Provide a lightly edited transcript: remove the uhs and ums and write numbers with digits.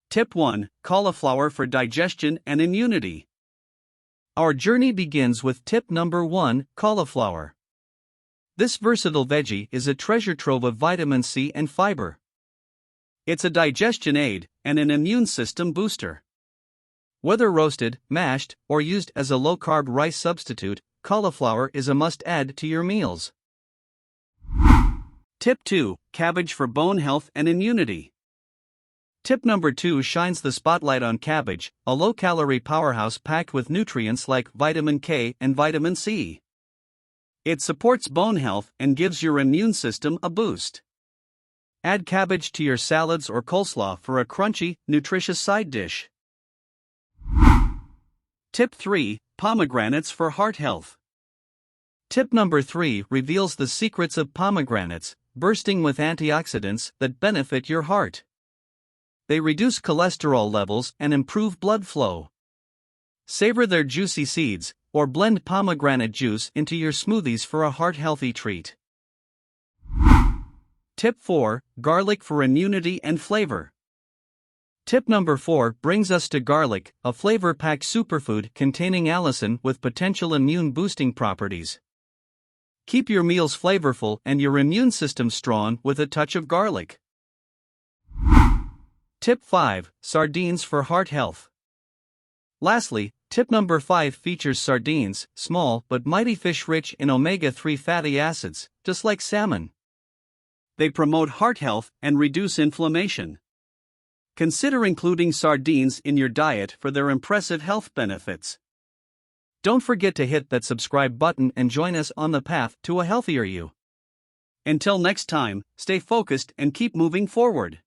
Tip 1: Cauliflower for digestion and immunity. Our journey begins with tip number 1: cauliflower. This versatile veggie is a treasure trove of vitamin C and fiber. It's a digestion aid and an immune system booster. Whether roasted, mashed, or used as a low-carb rice substitute, cauliflower is a must-add to your meals. Tip 2: Cabbage for bone health and immunity. Tip number 2 shines the spotlight on cabbage, a low-calorie powerhouse packed with nutrients like vitamin K and vitamin C. It supports bone health and gives your immune system a boost. Add cabbage to your salads or coleslaw for a crunchy, nutritious side dish. Tip 3: Pomegranates for heart health. Tip number 3 reveals the secrets of pomegranates, bursting with antioxidants that benefit your heart. They reduce cholesterol levels and improve blood flow. Savor their juicy seeds, or blend pomegranate juice into your smoothies for a heart-healthy treat. Tip 4: Garlic for immunity and flavor. Tip number 4 brings us to garlic, a flavor-packed superfood containing allicin with potential immune-boosting properties. Keep your meals flavorful and your immune system strong with a touch of garlic. Tip 5: Sardines for heart health. Lastly, tip number 5 features sardines, small but mighty fish rich in omega-3 fatty acids, just like salmon. They promote heart health and reduce inflammation. Consider including sardines in your diet for their impressive health benefits. Don't forget to hit that subscribe button and join us on the path to a healthier you. Until next time, stay focused and keep moving forward.